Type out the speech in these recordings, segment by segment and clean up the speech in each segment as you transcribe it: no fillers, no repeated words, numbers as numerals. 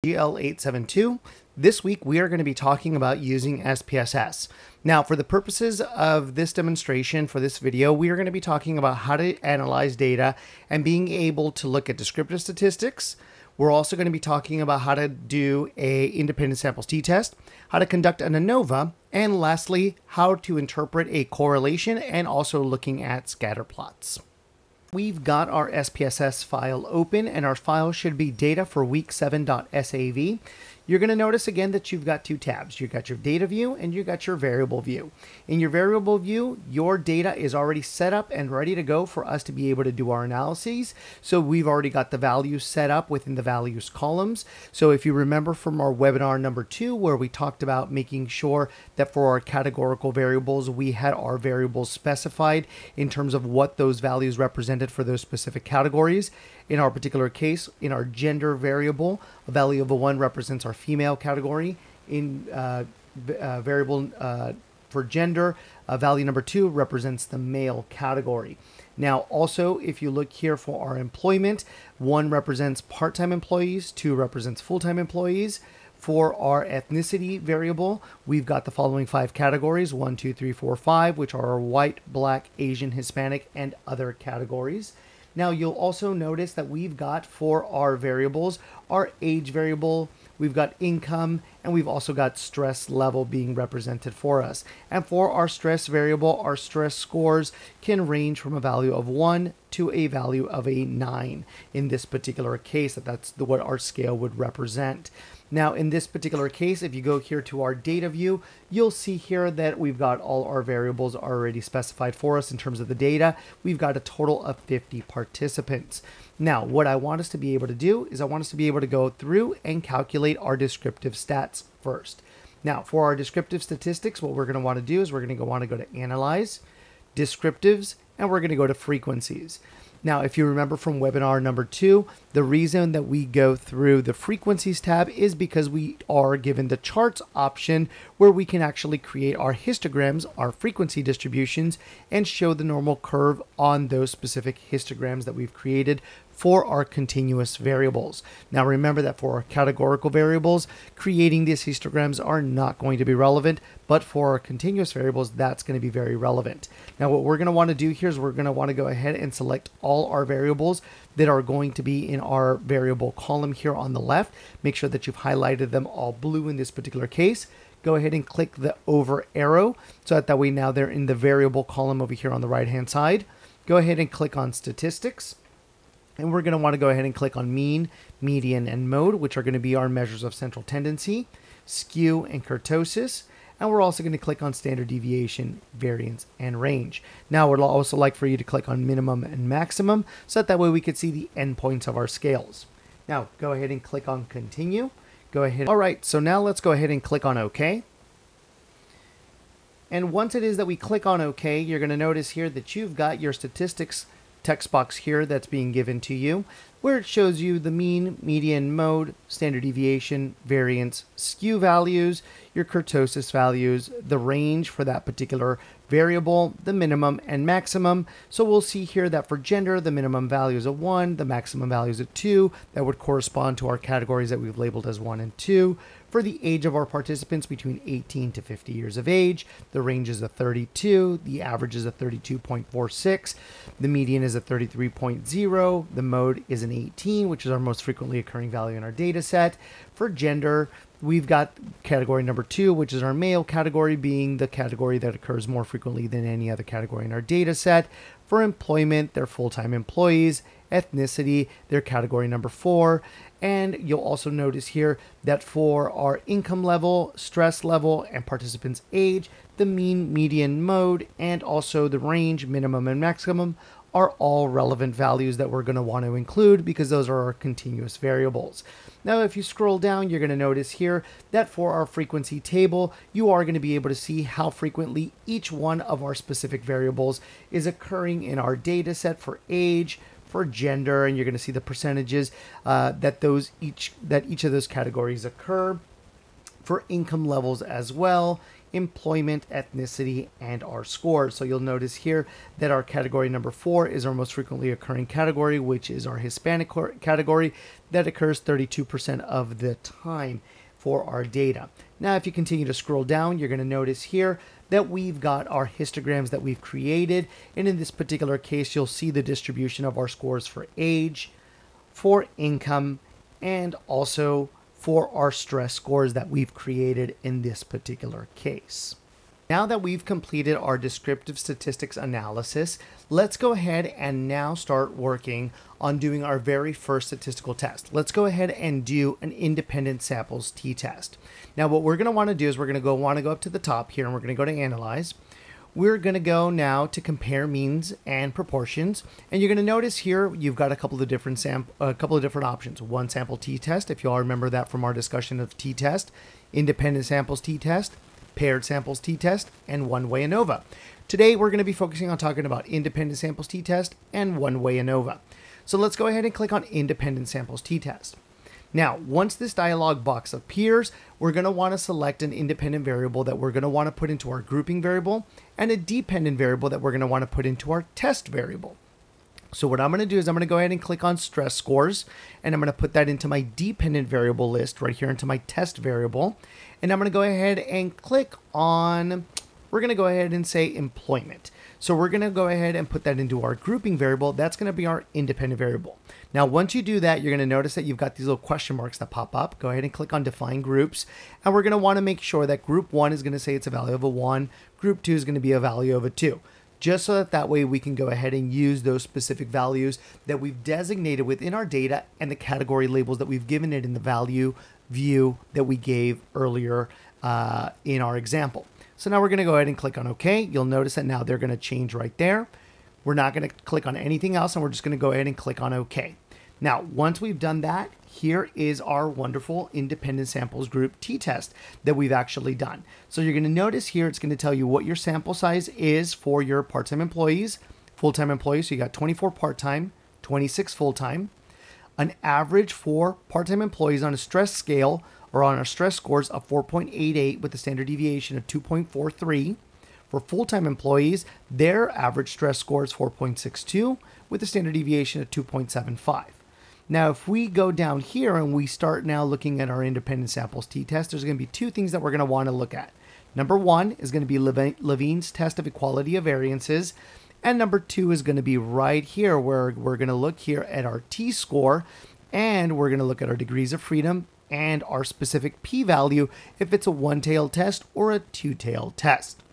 GL872. This week we are going to be talking about using SPSS. Now, for the purposes of this demonstration, for this video, we are going to be talking about how to analyze data and being able to look at descriptive statistics. We're also going to be talking about how to do a independent samples t-test, how to conduct an ANOVA, and lastly, how to interpret a correlation and also looking at scatter plots. We've got our SPSS file open, and our file should be data for week7.sav. You're going to notice again that you've got two tabs. You've got your data view and you've got your variable view. In your variable view, your data is already set up and ready to go for us to be able to do our analyses. So we've already got the values set up within the values columns. So if you remember from our webinar number 2, where we talked about making sure that for our categorical variables, we had our variables specified in terms of what those values represented for those specific categories. In our particular case, in our gender variable, a value of a 1 represents our female category. In variable for gender, value number 2 represents the male category. Now, also, if you look here for our employment, 1 represents part-time employees, 2 represents full-time employees. For our ethnicity variable, we've got the following 5 categories, 1, 2, 3, 4, 5, which are our white, black, Asian, Hispanic, and other categories. Now, you'll also notice that we've got for our variables, our age variable, we've got income, and we've also got stress level being represented for us. And for our stress variable, our stress scores can range from a value of 1 to a value of a 9. In this particular case, that's what our scale would represent. Now, in this particular case, if you go here to our data view, you'll see here that we've got all our variables already specified for us in terms of the data. We've got a total of 50 participants. Now, what I want us to be able to do is I want us to be able to go through and calculate our descriptive stats first. Now, for our descriptive statistics, what we're going to want to do is we're going to want to go to Analyze, Descriptives, and we're going to go to Frequencies. Now, if you remember from webinar number 2, the reason that we go through the frequencies tab is because we are given the charts option where we can actually create our histograms, our frequency distributions, and show the normal curve on those specific histograms that we've created for our continuous variables. Now, remember that for our categorical variables, creating these histograms are not going to be relevant, but for our continuous variables, that's going to be very relevant. Now, what we're going to want to do here is we're going to want to go ahead and select all our variables that are going to be in our variable column here on the left. Make sure that you've highlighted them all blue in this particular case. Go ahead and click the over arrow so that way now they're in the variable column over here on the right hand side. Go ahead and click on statistics. And we're going to want to go ahead and click on mean, median, and mode, which are going to be our measures of central tendency, skew, and kurtosis. And we're also going to click on standard deviation, variance, and range. Now, I would also like for you to click on minimum and maximum so that way we could see the endpoints of our scales. Now, go ahead and click on continue. Go ahead. All right, so now let's go ahead and click on OK. And once it is that we click on OK, you're going to notice here that you've got your statistics text box here that's being given to you, where it shows you the mean, median, mode, standard deviation, variance, skew values, your kurtosis values, the range for that particular variable, the minimum and maximum. So we'll see here that for gender, the minimum value is a 1, the maximum value is a 2. That would correspond to our categories that we've labeled as 1 and 2. For the age of our participants, between 18 to 50 years of age, the range is a 32, the average is a 32.46, the median is a 33.0, the mode is an 18, which is our most frequently occurring value in our data set. For gender, we've got category number 2, which is our male category, being the category that occurs more frequently than any other category in our data set. For employment, they're full-time employees. Ethnicity, they're category number 4. And you'll also notice here that for our income level, stress level, and participants' age, the mean, median, mode, and also the range, minimum and maximum, are all relevant values that we're going to want to include because those are our continuous variables. Now, if you scroll down, you're going to notice here that for our frequency table, you are going to be able to see how frequently each one of our specific variables is occurring in our data set for age, for gender, and you're going to see the percentages that each of those categories occur. For income levels as well, employment, ethnicity, and our scores. So you'll notice here that our category number 4 is our most frequently occurring category, which is our Hispanic category that occurs 32% of the time for our data. Now, if you continue to scroll down, you're going to notice here that we've got our histograms that we've created. And in this particular case, you'll see the distribution of our scores for age, for income, and also for our stress scores that we've created in this particular case. Now that we've completed our descriptive statistics analysis, let's go ahead and now start working on doing our very first statistical test. Let's go ahead and do an independent samples t-test. Now what we're going to want to do is we're going to want to go up to the top here and we're going to go to analyze. We're going to go now to compare means and proportions, and you're going to notice here you've got a couple of different options. One sample t-test, if you all remember that from our discussion of t-test, independent samples t-test, paired samples t-test, and one-way ANOVA. Today we're going to be focusing on talking about independent samples t-test and one-way ANOVA. So let's go ahead and click on independent samples t-test. Now, once this dialog box appears, we're going to want to select an independent variable that we're going to want to put into our grouping variable and a dependent variable that we're going to want to put into our test variable. So what I'm going to do is I'm going to go ahead and click on stress scores, and I'm going to put that into my dependent variable list right here into my test variable. And I'm going to go ahead and click on, we're going to go ahead and say employment. So we're going to go ahead and put that into our grouping variable. That's going to be our independent variable. Now, once you do that, you're going to notice that you've got these little question marks that pop up. Go ahead and click on define groups. And we're going to want to make sure that group 1 is going to say it's a value of a 1. Group 2 is going to be a value of a 2. Just so that way we can go ahead and use those specific values that we've designated within our data and the category labels that we've given it in the value view that we gave earlier in our example. So now we're going to go ahead and click on OK. You'll notice that now they're going to change right there. We're not going to click on anything else, and we're just going to go ahead and click on OK. Now, once we've done that, here is our wonderful independent samples group t-test that we've actually done. So you're going to notice here it's going to tell you what your sample size is for your part-time employees, full-time employees. So you got 24 part-time, 26 full-time, an average for part-time employees on a stress scale or on our stress scores of 4.88 with a standard deviation of 2.43. For full-time employees, their average stress score is 4.62 with a standard deviation of 2.75. Now, if we go down here and we start now looking at our independent samples t-test, there's going to be two things that we're going to want to look at. Number 1 is going to be Levine's test of equality of variances. And number 2 is going to be right here where we're going to look here at our t-score, and we're going to look at our degrees of freedom and our specific p-value if it's a one-tailed test or a two-tailed test.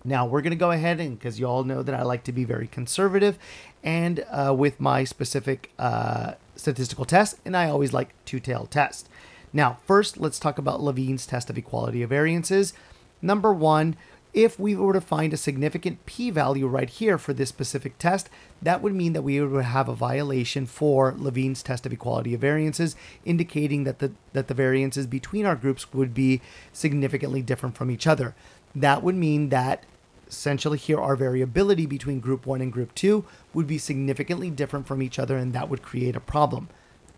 Now we're going to go ahead and, because you all know that I like to be very conservative and with my specific statistical tests, and I always like two-tailed tests. Now first, let's talk about Levine's test of equality of variances. Number 1, if we were to find a significant p-value right here for this specific test, that would mean that we would have a violation for Levine's test of equality of variances, indicating that the variances between our groups would be significantly different from each other. That would mean that essentially here our variability between group 1 and group 2 would be significantly different from each other, and that would create a problem.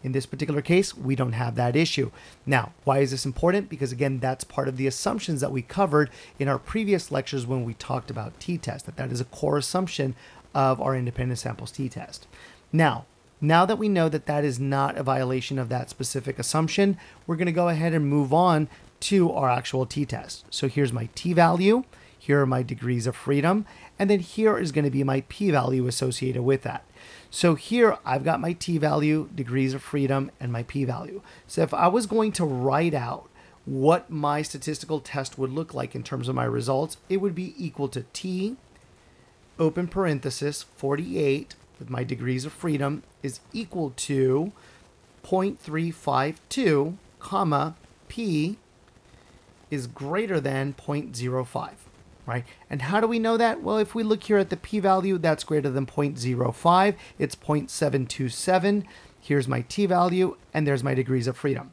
In this particular case, we don't have that issue. Now, why is this important? Because again, that's part of the assumptions that we covered in our previous lectures when we talked about t-test, that is a core assumption of our independent samples t-test. Now that we know that that is not a violation of that specific assumption, we're going to go ahead and move on to our actual t-test. So here's my t-value, here are my degrees of freedom, and then here is going to be my p-value associated with that. So here I've got my t-value, degrees of freedom, and my p-value. So if I was going to write out what my statistical test would look like in terms of my results, it would be equal to t, open parenthesis, 48 with my degrees of freedom is equal to 0.352, comma, p is greater than 0.05. Right? And how do we know that? Well, if we look here at the p-value, that's greater than 0.05. It's 0.727. Here's my t-value, and there's my degrees of freedom.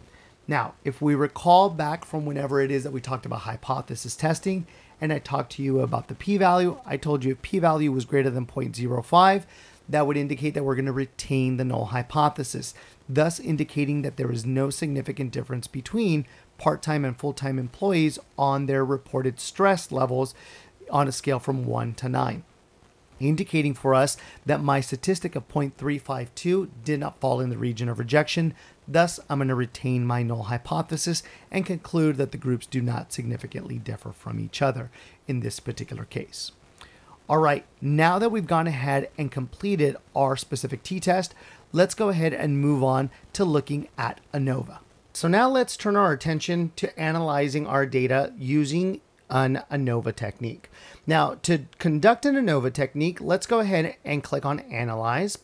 Now, if we recall back from whenever it is that we talked about hypothesis testing, and I talked to you about the p-value, I told you if p-value was greater than 0.05, that would indicate that we're going to retain the null hypothesis. thus indicating that there is no significant difference between part-time and full-time employees on their reported stress levels on a scale from 1 to 9. Indicating for us that my statistic of 0.352 did not fall in the region of rejection. Thus, I'm going to retain my null hypothesis and conclude that the groups do not significantly differ from each other in this particular case. All right, now that we've gone ahead and completed our specific t-test, let's go ahead and move on to looking at ANOVA. So now let's turn our attention to analyzing our data using an ANOVA technique. Now, to conduct an ANOVA technique, let's go ahead and click on Analyze.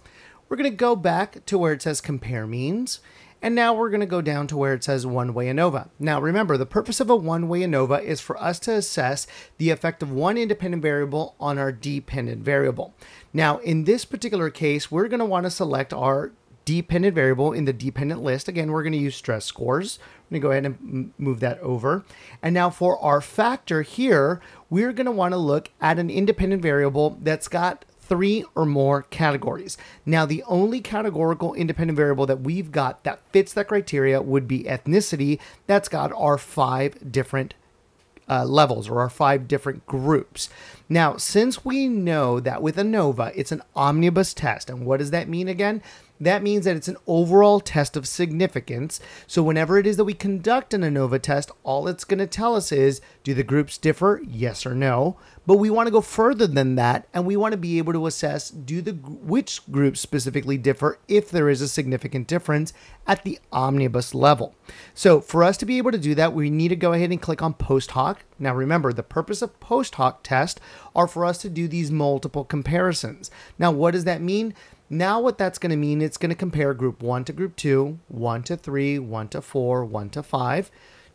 We're going to go back to where it says Compare Means, and now we're going to go down to where it says One-Way ANOVA. Now, remember, the purpose of a one-way ANOVA is for us to assess the effect of one independent variable on our dependent variable. Now, in this particular case, we're going to want to select our dependent variable in the dependent list. Again, we're going to use stress scores. I'm going to go ahead and move that over. And now for our factor here, we're going to want to look at an independent variable that's got 3 or more categories. Now, the only categorical independent variable that we've got that fits that criteria would be ethnicity. That's got our 5 different levels, or our 5 different groups. Now, since we know that with ANOVA, it's an omnibus test, and what does that mean again? That means that it's an overall test of significance. So whenever it is that we conduct an ANOVA test, all it's going to tell us is, do the groups differ? Yes or no. But we want to go further than that, and we want to be able to assess, which groups specifically differ if there is a significant difference at the omnibus level. So for us to be able to do that, we need to go ahead and click on post hoc. Now remember, the purpose of post hoc tests are for us to do these multiple comparisons. Now what does that mean? Now what that's going to mean, it's going to compare group 1 to group 2, 1 to 3, 1 to 4, 1 to 5,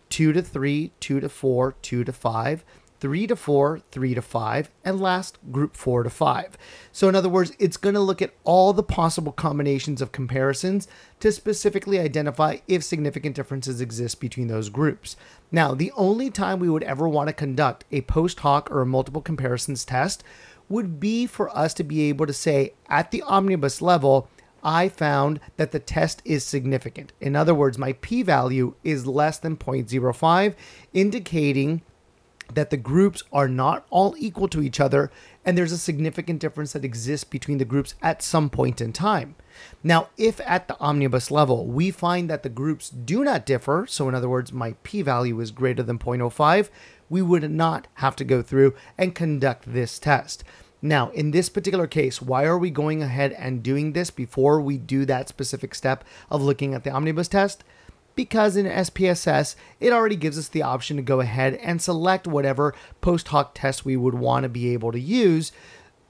2 to 3, 2 to 4, 2 to 5, 3 to 4, 3 to 5, and last, group 4 to 5. So in other words, it's going to look at all the possible combinations of comparisons to specifically identify if significant differences exist between those groups. Now, the only time we would ever want to conduct a post hoc or a multiple comparisons test would be for us to be able to say, at the omnibus level, I found that the test is significant. In other words, my p-value is less than 0.05, indicating that the groups are not all equal to each other, and there's a significant difference that exists between the groups at some point in time. Now, if at the omnibus level, we find that the groups do not differ, so in other words, my p-value is greater than 0.05, we would not have to go through and conduct this test. Now, in this particular case, why are we going ahead and doing this before we do that specific step of looking at the omnibus test? Because in SPSS, it already gives us the option to go ahead and select whatever post hoc test we would want to be able to use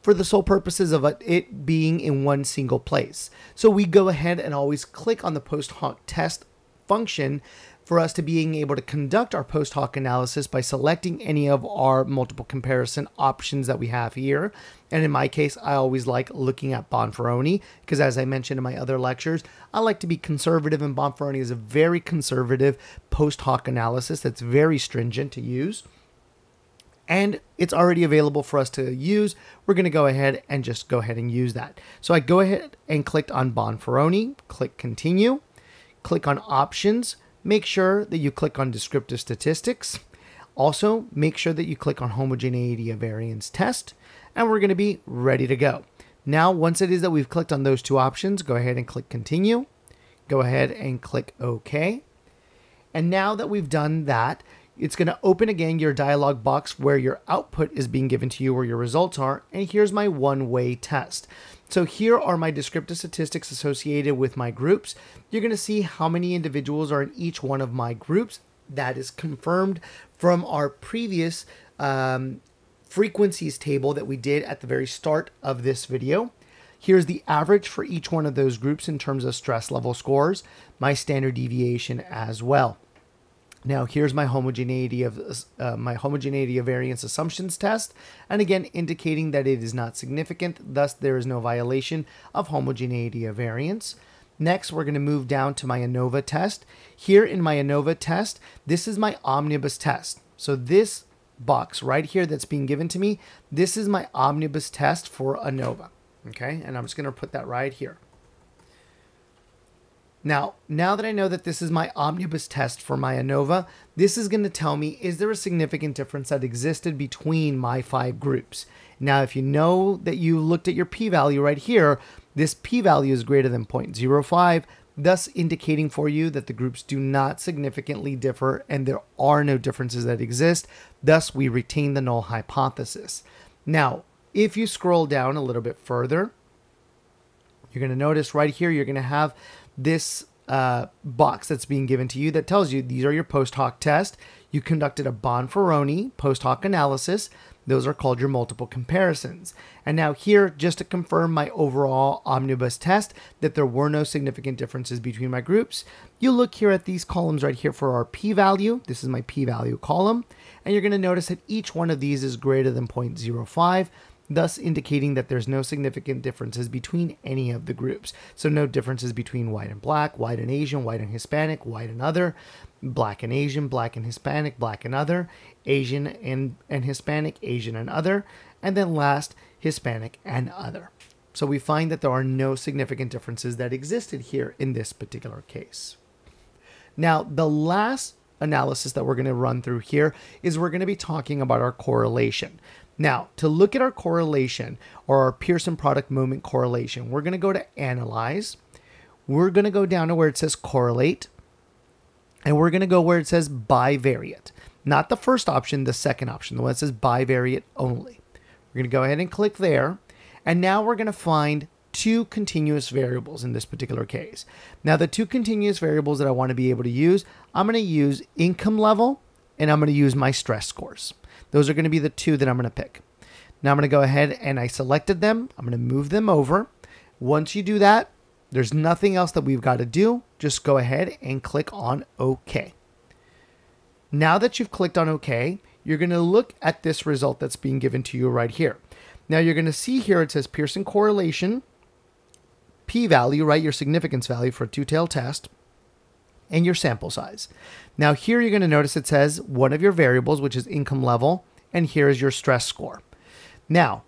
for the sole purposes of it being in one single place. So we go ahead and always click on the post hoc test function for us to being able to conduct our post hoc analysis by selecting any of our multiple comparison options that we have here. And in my case, I always like looking at Bonferroni because, as I mentioned in my other lectures, I like to be conservative, and Bonferroni is a very conservative post hoc analysis that's very stringent to use. And it's already available for us to use. We're going to go ahead and just go ahead and use that. So I go ahead and clicked on Bonferroni, click Continue, click on Options. Make sure that you click on Descriptive Statistics. Also, make sure that you click on Homogeneity of Variance Test, and we're going to be ready to go. Now, once it is that we've clicked on those two options, go ahead and click Continue. Go ahead and click OK. And now that we've done that, it's going to open again your dialog box where your output is being given to you, where your results are, and here's my one-way test. So here are my descriptive statistics associated with my groups. You're going to see how many individuals are in each one of my groups. That is confirmed from our previous frequencies table that we did at the very start of this video. Here's the average for each one of those groups in terms of stress level scores, my standard deviation as well. Now here's my homogeneity of variance assumptions test, and again indicating that it is not significant, thus there is no violation of homogeneity of variance. Next, we're going to move down to my ANOVA test. Here in my ANOVA test, this is my omnibus test. So this box right here that's being given to me, this is my omnibus test for ANOVA. Okay, and I'm just going to put that right here. Now that I know that this is my omnibus test for my ANOVA, this is going to tell me, is there a significant difference that existed between my 5 groups? Now, if you know that you looked at your p-value right here, this p-value is greater than 0.05, thus indicating for you that the groups do not significantly differ and there are no differences that exist. Thus, we retain the null hypothesis. Now, if you scroll down a little bit further, you're going to notice right here, you're going to have this box that's being given to you that tells you these are your post hoc tests. You conducted a Bonferroni post hoc analysis. Those are called your multiple comparisons. And now here, just to confirm my overall omnibus test, that there were no significant differences between my groups, you look here at these columns right here for our p-value. This is my p-value column. And you're going to notice that each one of these is greater than 0.05. Thus indicating that there's no significant differences between any of the groups. So no differences between white and black, white and Asian, white and Hispanic, white and other, black and Asian, black and Hispanic, black and other, Asian and Hispanic, Asian and other, and then last, Hispanic and other. So we find that there are no significant differences that existed here in this particular case. Now, the last analysis that we're going to run through here is we're going to be talking about our correlation. Now, to look at our correlation or our Pearson product moment correlation, we're going to go to Analyze. We're going to go down to where it says Correlate. And we're going to go where it says Bivariate. Not the first option, the second option, the one that says Bivariate only. We're going to go ahead and click there. And now we're going to find 2 continuous variables in this particular case. Now, the 2 continuous variables that I want to be able to use, I'm going to use income level and I'm going to use my stress scores. Those are going to be the 2 that I'm going to pick. Now I'm going to go ahead and I selected them. I'm going to move them over. Once you do that, there's nothing else that we've got to do. Just go ahead and click on OK. Now that you've clicked on OK, you're going to look at this result that's being given to you right here. Now you're going to see here it says Pearson correlation, p-value, right, your significance value for a 2-tailed test, and your sample size. Now here you're going to notice it says one of your variables, which is income level, and here is your stress score. Now,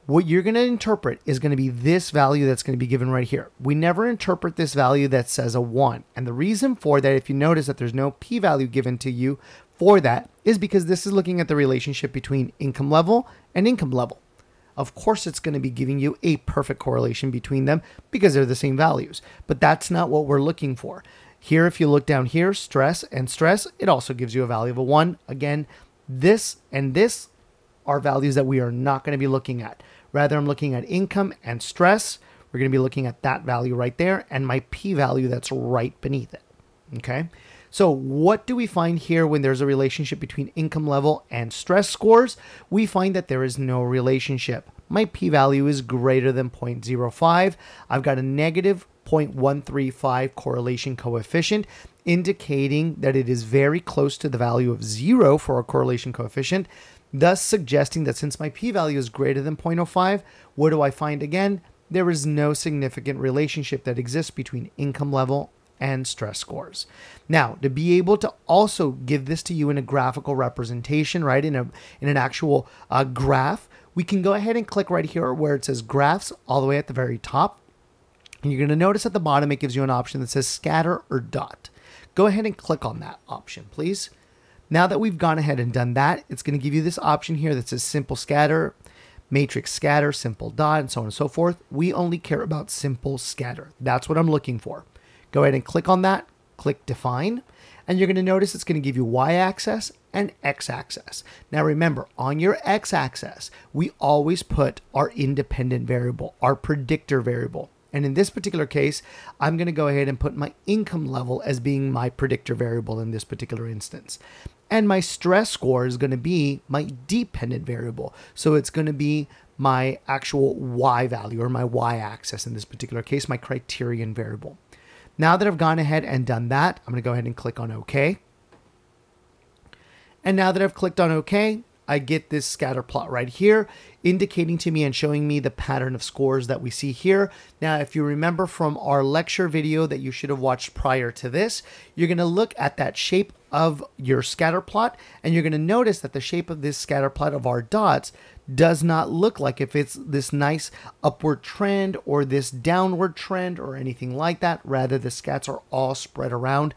what you're going to interpret is going to be this value that's going to be given right here. We never interpret this value that says a 1. And the reason for that, if you notice that there's no p-value given to you for that, is because this is looking at the relationship between income level and income level. Of course, it's going to be giving you a perfect correlation between them because they're the same values. But that's not what we're looking for. Here, if you look down here, stress and stress, it also gives you a value of a 1. Again, this and this are values that we are not going to be looking at. Rather, I'm looking at income and stress. We're going to be looking at that value right there and my p-value that's right beneath it. Okay. So what do we find here when there's a relationship between income level and stress scores? We find that there is no relationship. My p-value is greater than 0.05. I've got a negative 0.135 correlation coefficient, indicating that it is very close to the value of 0 for our correlation coefficient, thus suggesting that since my p-value is greater than 0.05, what do I find again? There is no significant relationship that exists between income level and stress scores. Now, to be able to also give this to you in a graphical representation, right, in an actual graph, we can go ahead and click right here where it says Graphs all the way at the very top. And you're going to notice at the bottom, it gives you an option that says Scatter or Dot. Go ahead and click on that option, please. Now that we've gone ahead and done that, it's going to give you this option here that says Simple Scatter, Matrix Scatter, Simple Dot, and so on and so forth. We only care about Simple Scatter. That's what I'm looking for. Go ahead and click on that, click Define, and you're going to notice it's going to give you Y-axis and X-axis. Now remember, on your X-axis, we always put our independent variable, our predictor variable. And in this particular case, I'm going to go ahead and put my income level as being my predictor variable in this particular instance. And my stress score is going to be my dependent variable. So it's going to be my actual Y value or my Y-axis in this particular case, my criterion variable. Now that I've gone ahead and done that, I'm going to go ahead and click on OK. And now that I've clicked on OK, I get this scatter plot right here, indicating to me and showing me the pattern of scores that we see here. Now, if you remember from our lecture video that you should have watched prior to this, you're going to look at that shape of your scatter plot, and you're going to notice that the shape of this scatter plot of our dots does not look like if it's this nice upward trend or this downward trend or anything like that. Rather, the scats are all spread around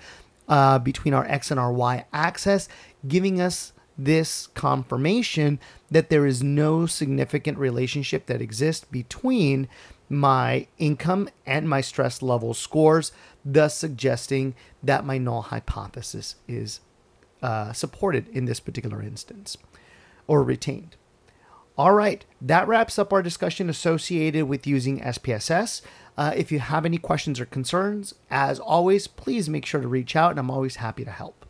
between our X and our Y axis, giving us this confirmation that there is no significant relationship that exists between my income and my stress level scores, thus suggesting that my null hypothesis is supported in this particular instance or retained. All right, that wraps up our discussion associated with using SPSS. If you have any questions or concerns, as always, please make sure to reach out, and I'm always happy to help.